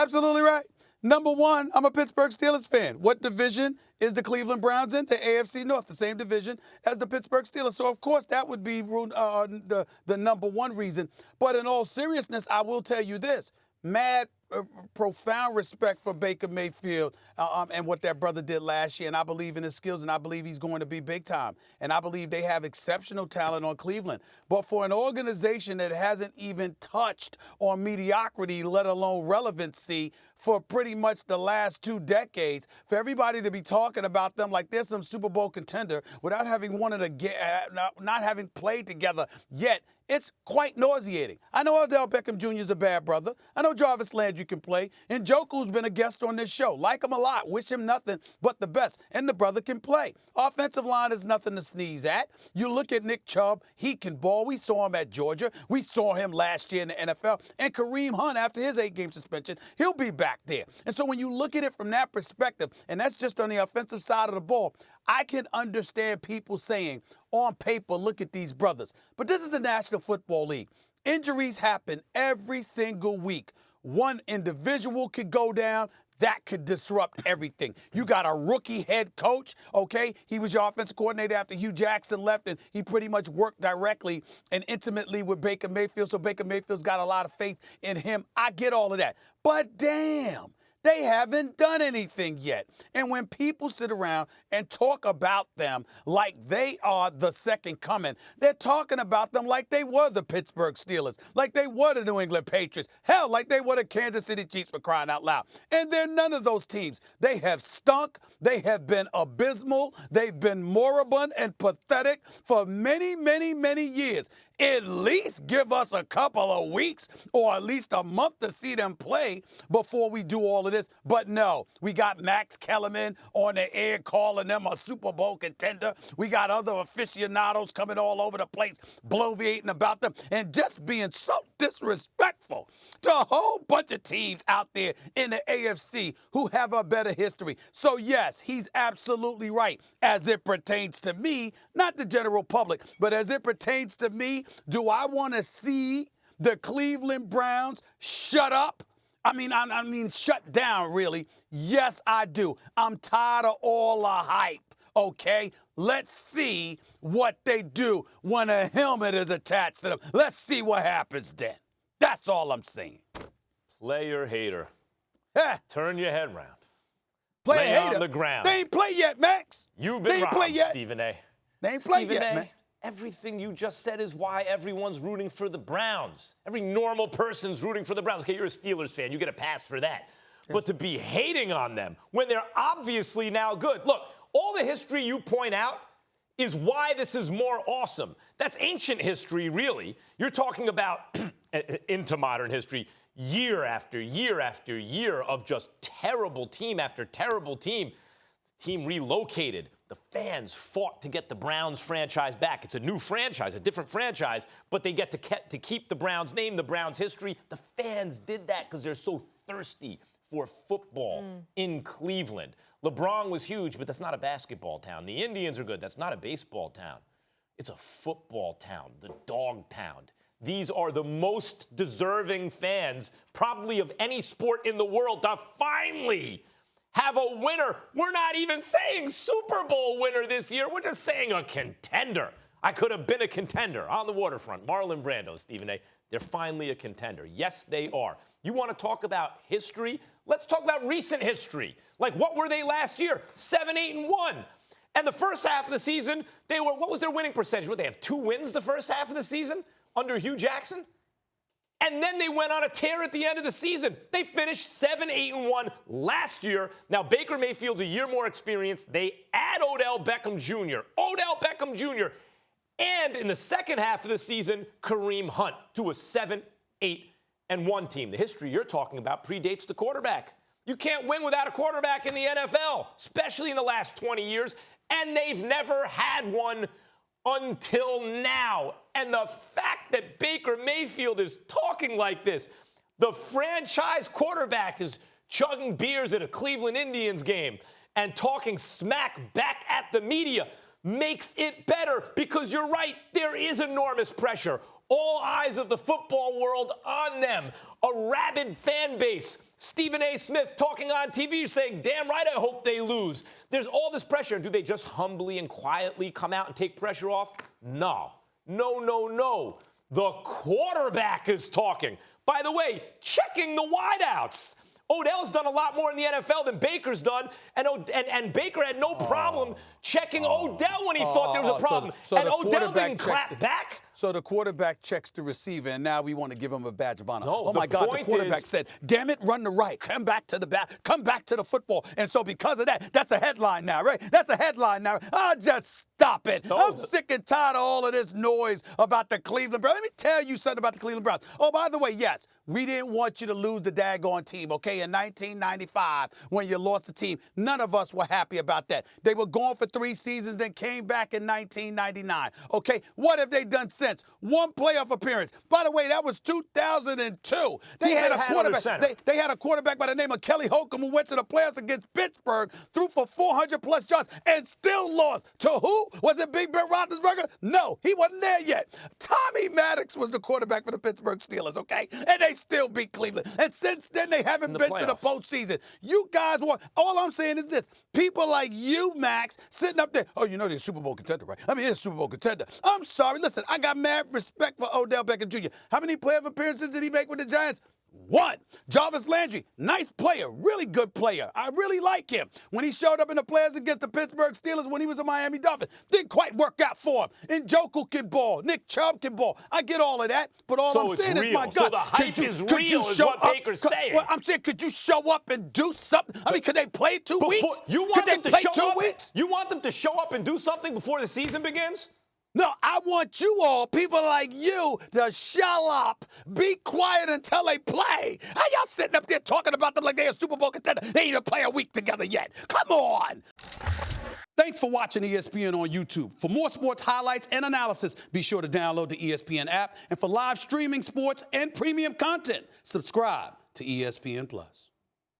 Absolutely right. Number one, I'm a Pittsburgh Steelers fan. What division is the Cleveland Browns in? The AFC North, the same division as the Pittsburgh Steelers. So, of course, that would be the number one reason. But in all seriousness, I will tell you this. Mad, profound respect for Baker Mayfield and what that brother did last year. And I believe in his skills, and I believe he's going to be big time. And I believe they have exceptional talent on Cleveland. But for an organization that hasn't even touched on mediocrity, let alone relevancy, for pretty much the last 2 decades, for everybody to be talking about them like they're some Super Bowl contender without having not having played together yet, it's quite nauseating. I know Odell Beckham Jr. is a bad brother. I know Jarvis Landry can play. And Njoku's been a guest on this show. Like him a lot. Wish him nothing but the best. And the brother can play. Offensive line is nothing to sneeze at. You look at Nick Chubb. He can ball. We saw him at Georgia. We saw him last year in the NFL. And Kareem Hunt, after his 8-game suspension, he'll be back there. And so when you look at it from that perspective, and that's just on the offensive side of the ball, I can understand people saying, on paper, look at these brothers. But this is the National Football League. Injuries happen every single week. One individual could go down. That could disrupt everything. You got a rookie head coach, okay? He was your offensive coordinator after Hugh Jackson left, and he pretty much worked directly and intimately with Baker Mayfield, so Baker Mayfield's got a lot of faith in him. I get all of that. But damn, they haven't done anything yet. And when people sit around and talk about them like they are the second coming, they're talking about them like they were the Pittsburgh Steelers, like they were the New England Patriots, hell, like they were the Kansas City Chiefs, for crying out loud. And they're none of those teams. They have stunk. They have been abysmal. They've been moribund and pathetic for many, many, many years. At least give us a couple of weeks or at least a month to see them play before we do all of this. But no, we got Max Kellerman on the air calling them a Super Bowl contender. We got other aficionados coming all over the place, bloviating about them and just being so disrespectful to a whole bunch of teams out there in the AFC who have a better history. So yes, he's absolutely right as it pertains to me, not the general public, but as it pertains to me. Do I want to see the Cleveland Browns shut up? I mean, shut down, really. Yes, I do. I'm tired of all the hype, okay? Let's see what they do when a helmet is attached to them. Let's see what happens then. That's all I'm saying. Player hater. Turn your head around. Player hater. hater. On the ground. They ain't play yet, Max. You've been robbed, Stephen A. They ain't play yet, man. Everything you just said is why everyone's rooting for the Browns. Every normal person's rooting for the Browns. Okay, you're a Steelers fan. You get a pass for that. Yeah. But to be hating on them when they're obviously now good. Look, all the history you point out is why this is more awesome. That's ancient history, really. You're talking about, into modern history, year after year after year of just terrible team after terrible team. The team relocated. The fans fought to get the Browns franchise back. It's a new franchise, a different franchise, but they get to keep the Browns name, the Browns history. The fans did that because they're so thirsty for football in Cleveland. LeBron was huge, but that's not a basketball town. The Indians are good. That's not a baseball town. It's a football town, the dog pound. These are the most deserving fans, probably of any sport in the world, to finally have a winner. We're not even saying Super Bowl winner this year. We're just saying a contender. I could have been a contender on the waterfront. Marlon Brando, Stephen A. They're finally a contender. Yes, they are. You want to talk about history? Let's talk about recent history. Like, what were they last year? 7-8-1. And the first half of the season, they were, what was their winning percentage? What, they have 2 wins the first half of the season under Hugh Jackson? And then they went on a tear at the end of the season. They finished 7-8-1 last year. Now, Baker Mayfield's a year more experienced. They add Odell Beckham Jr. Odell Beckham Jr. And in the second half of the season, Kareem Hunt to a 7-8-1 team. The history you're talking about predates the quarterback. You can't win without a quarterback in the NFL, especially in the last 20 years. And they've never had one until now. And the fact that Baker Mayfield is talking like this, the franchise quarterback is chugging beers at a Cleveland Indians game and talking smack back at the media, makes it better because you're right, there is enormous pressure. All eyes of the football world on them. A rabid fan base. Stephen A. Smith talking on TV saying, damn right, I hope they lose. There's all this pressure. Do they just humbly and quietly come out and take pressure off? No. No, no, no. The quarterback is talking. By the way, checking the wideouts. Odell's done a lot more in the NFL than Baker's done, and Baker had no problem checking Odell when he thought there was a problem. And Odell didn't clap back. So the quarterback checks the receiver, and now we want to give him a badge of honor. No, oh, my God, the quarterback said, damn it, run the right, come back to the back, come back to the football. And so because of that, that's a headline now, right? That's a headline now. Oh, just stop it. No. I'm sick and tired of all of this noise about the Cleveland Browns. Let me tell you something about the Cleveland Browns. Oh, by the way, yes, we didn't want you to lose the daggone team, okay? In 1995, when you lost the team, none of us were happy about that. They were gone for 3 seasons, then came back in 1999, okay? What have they done since? One playoff appearance. By the way, that was 2002. They had a quarterback. They had a quarterback by the name of Kelly Holcomb who went to the playoffs against Pittsburgh, threw for 400-plus yards, and still lost. To who? Was it Big Ben Roethlisberger? No, he wasn't there yet. Tommy Maddox was the quarterback for the Pittsburgh Steelers, okay? And they still beat Cleveland. And since then, they haven't been to the postseason. You guys want, all I'm saying is this. People like you, Max, sitting up there, oh, you know they're a Super Bowl contender, right? I mean, they're a Super Bowl contender. I'm sorry. Listen, I got mad respect for Odell Beckham Jr. How many playoff appearances did he make with the Giants? 1. Jarvis Landry, nice player, really good player. I really like him. When he showed up in the playoffs against the Pittsburgh Steelers when he was a Miami Dolphin, didn't quite work out for him. Njoku can ball, Nick Chubb can ball. I get all of that, but all I'm saying is, my God. So the hype is real is what Baker's saying. Well, I'm saying, could you show up and do something? I mean, could they play 2 weeks? You want them to show up? You want them to show up and do something before the season begins? No, I want you all, people like you, to shut up, be quiet until they play. How y'all sitting up there talking about them like they're a Super Bowl contender? They ain't even play a week together yet. Come on. Thanks for watching ESPN on YouTube. For more sports highlights and analysis, be sure to download the ESPN app. And for live streaming sports and premium content, subscribe to ESPN+.